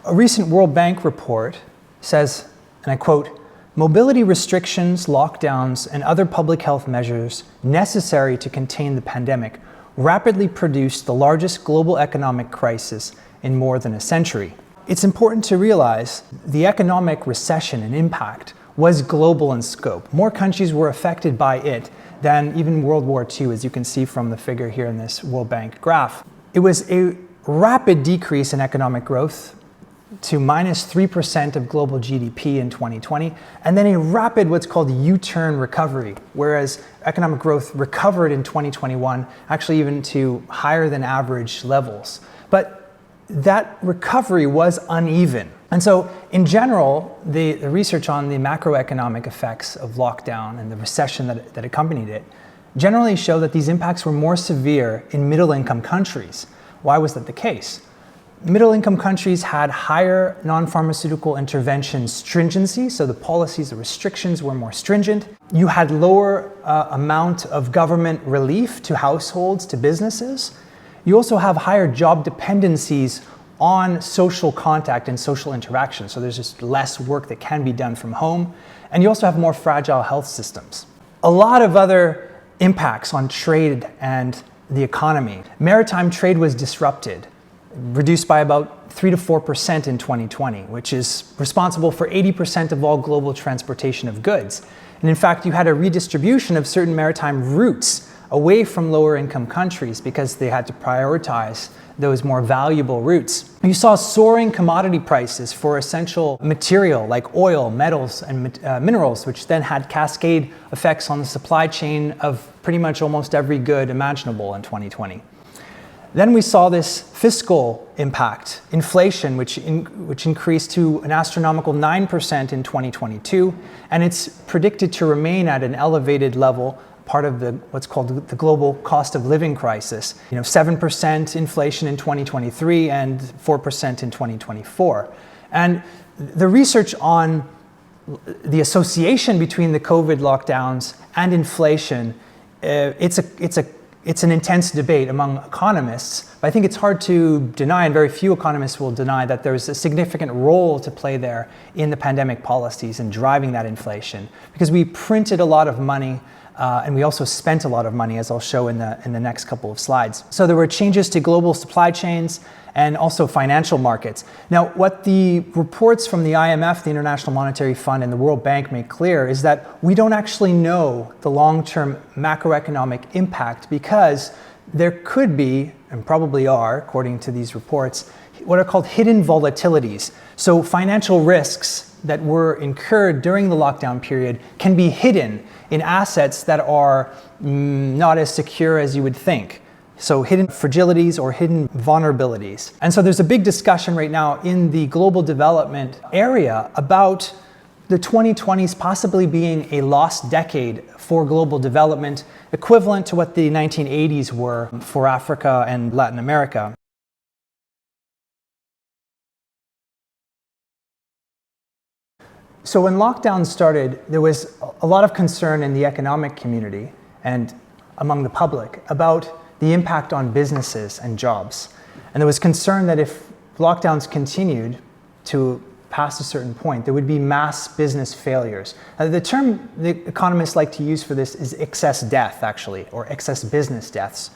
A recent World Bank report says, and I quote, "Mobility restrictions, lockdowns, and other public health measures necessary to contain the pandemic rapidly produced the largest global economic crisis in more than a century." It's important to realize the economic recession and impact was global in scope. More countries were affected by it than even World War II, as you can see from the figure here in this World Bank graph. It was a rapid decrease in economic growth to minus 3% of global GDP in 2020, and then a rapid what's called U-turn recovery, whereas economic growth recovered in 2021, actually even to higher than average levels. But that recovery was uneven. And so in general, the research on the macroeconomic effects of lockdown and the recession that accompanied it generally show that these impacts were more severe in middle-income countries. Why was that the case? Middle-income countries had higher non-pharmaceutical intervention stringency, so the policies, the restrictions were more stringent. You had lower amount of government relief to households, to businesses. You also have higher job dependencies on social contact and social interaction, so there's just less work that can be done from home. And you also have more fragile health systems. A lot of other impacts on trade and the economy. Maritime trade was disrupted, reduced by about 3 to 4% in 2020, which is responsible for 80% of all global transportation of goods. And in fact, you had a redistribution of certain maritime routes away from lower income countries because they had to prioritize those more valuable routes. You saw soaring commodity prices for essential material like oil, metals, and minerals, which then had cascade effects on the supply chain of pretty much almost every good imaginable in 2020. Then we saw this fiscal impact, inflation, which increased to an astronomical 9% in 2022, and it's predicted to remain at an elevated level, part of what's called the global cost of living crisis. 7% inflation in 2023 and 4% in 2024. And the research on the association between the COVID lockdowns and inflation, it's an intense debate among economists, but I think it's hard to deny, and very few economists will deny, that there's a significant role to play there in the pandemic policies and driving that inflation, because we printed a lot of money and we also spent a lot of money, as I'll show in the next couple of slides. So there were changes to global supply chains and also financial markets. Now, what the reports from the IMF, the International Monetary Fund, and the World Bank make clear is that we don't actually know the long-term macroeconomic impact, because there could be, and probably are, according to these reports, what are called hidden volatilities. So financial risks that were incurred during the lockdown period can be hidden in assets that are not as secure as you would think. So hidden fragilities or hidden vulnerabilities. And so there's a big discussion right now in the global development area about the 2020s possibly being a lost decade for global development, equivalent to what the 1980s were for Africa and Latin America. So when lockdown started, there was a lot of concern in the economic community and among the public about the impact on businesses and jobs. And there was concern that if lockdowns continued to past a certain point, there would be mass business failures. The term the economists like to use for this is excess death, actually, or excess business deaths.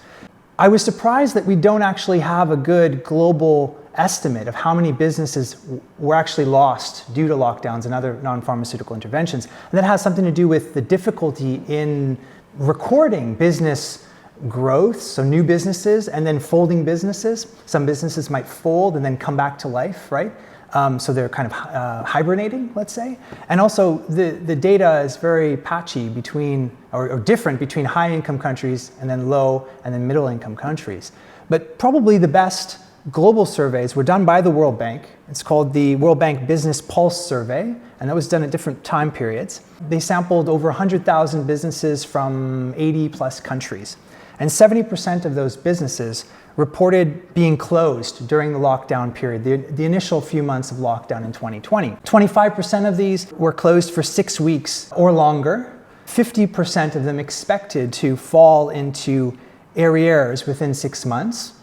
I was surprised that we don't actually have a good global estimate of how many businesses were actually lost due to lockdowns and other non-pharmaceutical interventions. And that has something to do with the difficulty in recording business growth, so new businesses, and then folding businesses. Some businesses might fold and then come back to life, right? So they're kind of hibernating, let's say. And also the data is very patchy between, or different between high income countries and then low and then middle income countries. But probably the best global surveys were done by the World Bank. It's called the World Bank Business Pulse Survey, and that was done at different time periods. They sampled over 100,000 businesses from 80 plus countries. And 70% of those businesses reported being closed during the lockdown period, the initial few months of lockdown in 2020. 25% of these were closed for 6 weeks or longer. 50% of them expected to fall into arrears within 6 months,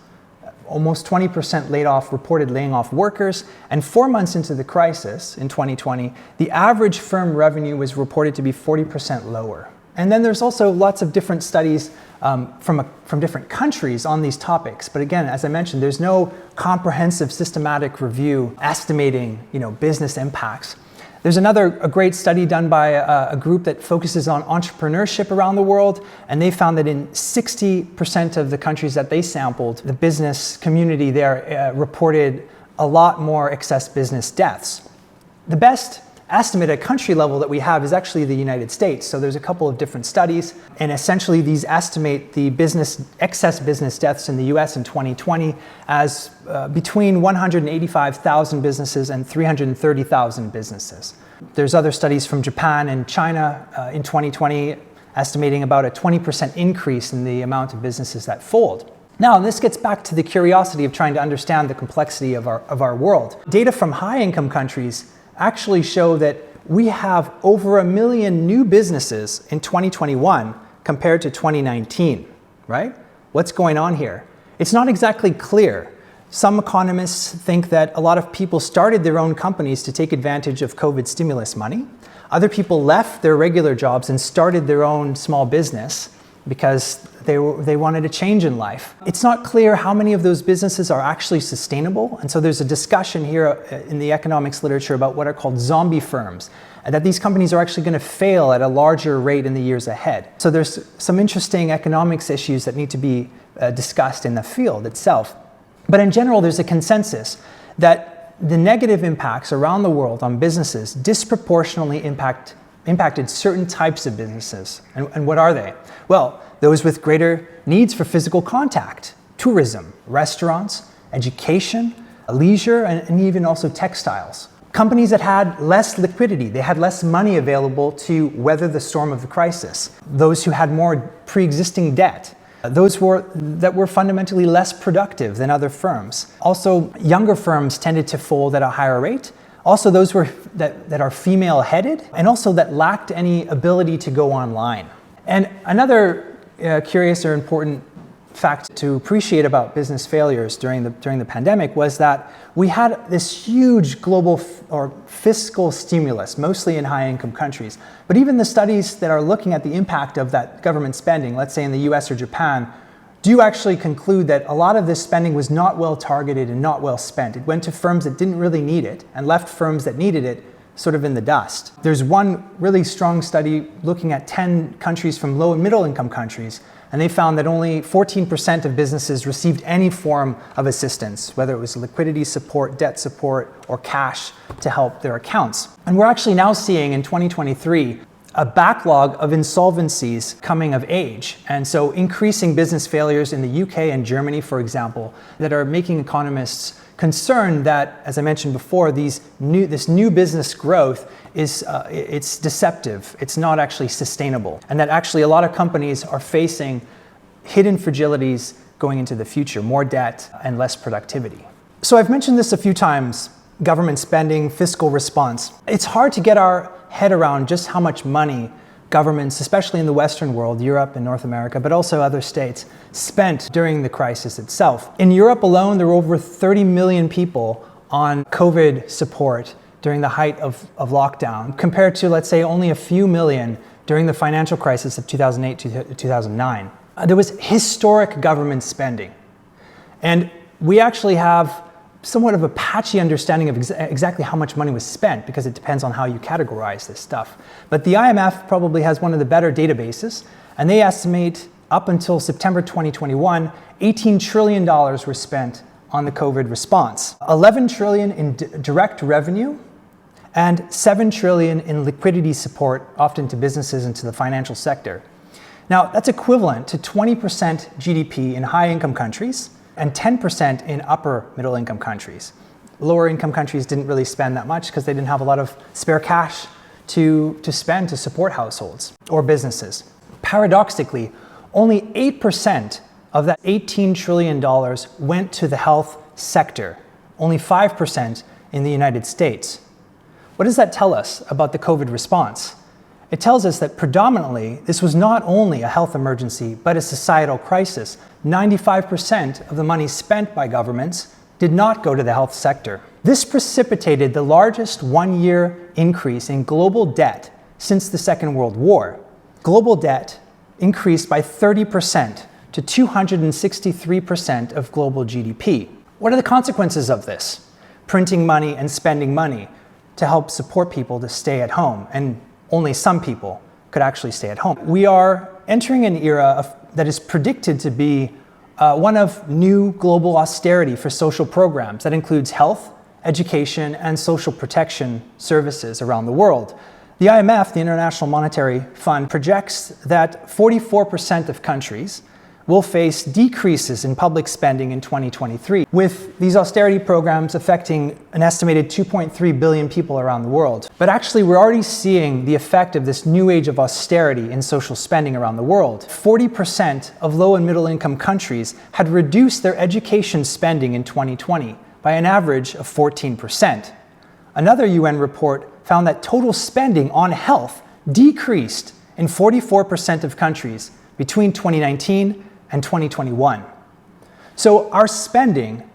almost 20% reported laying off workers, and 4 months into the crisis in 2020, the average firm revenue was reported to be 40% lower. And then there's also lots of different studies from different countries on these topics. But again, as I mentioned, there's no comprehensive systematic review estimating, business impacts. There's a great study done by a group that focuses on entrepreneurship around the world, and they found that in 60% of the countries that they sampled, the business community there reported a lot more excess business deaths. The best estimate at country level that we have is actually the United States. So there's a couple of different studies, and essentially these estimate the excess business deaths in the US in 2020 as between 185,000 businesses and 330,000 businesses. There's other studies from Japan and China in 2020 estimating about a 20% increase in the amount of businesses that fold. Now, this gets back to the curiosity of trying to understand the complexity of our world. Data from high-income countries actually show that we have over 1 million new businesses in 2021 compared to 2019, right? What's going on here? It's not exactly clear. Some economists think that a lot of people started their own companies to take advantage of COVID stimulus money. Other people left their regular jobs and started their own small business because they wanted a change in life. It's not clear how many of those businesses are actually sustainable, and so there's a discussion here in the economics literature about what are called zombie firms, and that these companies are actually going to fail at a larger rate in the years ahead. So there's some interesting economics issues that need to be discussed in the field itself. But in general, there's a consensus that the negative impacts around the world on businesses disproportionately impacted certain types of businesses. And what are they? Well, those with greater needs for physical contact, tourism, restaurants, education, leisure, and even also textiles. Companies that had less liquidity, they had less money available to weather the storm of the crisis. Those who had more pre-existing debt. Those that were fundamentally less productive than other firms. Also, younger firms tended to fold at a higher rate. Also, those that are female-headed, and also that lacked any ability to go online. And another curious or important fact to appreciate about business failures during the pandemic was that we had this huge global or fiscal stimulus, mostly in high-income countries. But even the studies that are looking at the impact of that government spending, let's say in the US or Japan, do actually conclude that a lot of this spending was not well targeted and not well spent. It went to firms that didn't really need it and left firms that needed it sort of in the dust. There's one really strong study looking at 10 countries from low and middle income countries, and they found that only 14% of businesses received any form of assistance, whether it was liquidity support, debt support, or cash to help their accounts. And we're actually now seeing in 2023 a backlog of insolvencies coming of age. And so increasing business failures in the UK and Germany, for example, that are making economists concerned that, as I mentioned before, this new business growth it's deceptive. It's not actually sustainable. And that actually a lot of companies are facing hidden fragilities going into the future, more debt and less productivity. So I've mentioned this a few times, government spending, fiscal response. It's hard to get our head around just how much money governments, especially in the Western world, Europe and North America, but also other states, spent during the crisis itself. In Europe alone, there were over 30 million people on COVID support during the height of lockdown, compared to, let's say, only a few million during the financial crisis of 2008 to 2009. There was historic government spending. And we actually have somewhat of a patchy understanding of exactly how much money was spent, because it depends on how you categorize this stuff. But the IMF probably has one of the better databases, and they estimate up until September 2021, $18 trillion were spent on the COVID response. 11 trillion in direct revenue, and 7 trillion in liquidity support, often to businesses and to the financial sector. Now, that's equivalent to 20% GDP in high-income countries, and 10% in upper middle income countries. Lower income countries didn't really spend that much because they didn't have a lot of spare cash to spend to support households or businesses. Paradoxically, only 8% of that $18 trillion went to the health sector, only 5% in the United States. What does that tell us about the COVID response? it tells us that predominantly this was not only a health emergency, but a societal crisis. 95% of the money spent by governments did not go to the health sector. This precipitated the largest one-year increase in global debt since the Second World War. Global debt increased by 30% to 263% of global GDP. What are the consequences of this? Printing money and spending money to help support people to stay at home, and only some people could actually stay at home. We are entering an era that is predicted to be one of new global austerity for social programs that includes health, education, and social protection services around the world. The IMF, the International Monetary Fund, projects that 44% of countries will face decreases in public spending in 2023, with these austerity programs affecting an estimated 2.3 billion people around the world. But actually, we're already seeing the effect of this new age of austerity in social spending around the world. 40% of low and middle income countries had reduced their education spending in 2020 by an average of 14%. Another UN report found that total spending on health decreased in 44% of countries between 2019 and 2021. So our spending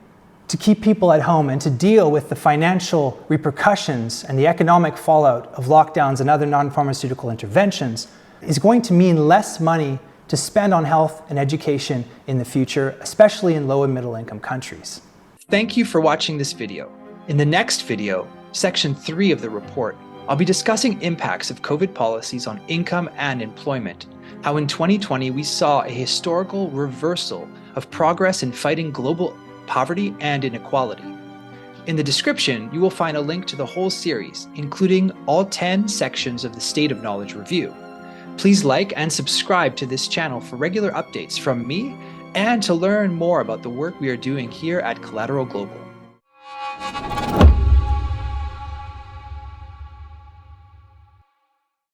to keep people at home and to deal with the financial repercussions and the economic fallout of lockdowns and other non-pharmaceutical interventions is going to mean less money to spend on health and education in the future, especially in low and middle income countries. Thank you for watching this video. In the next video, Section 3 of the report, I'll be discussing impacts of COVID policies on income and employment, how in 2020 we saw a historical reversal of progress in fighting global poverty and inequality. In the description, you will find a link to the whole series, including all 10 sections of the State of Knowledge Review. Please like and subscribe to this channel for regular updates from me and to learn more about the work we are doing here at Collateral Global.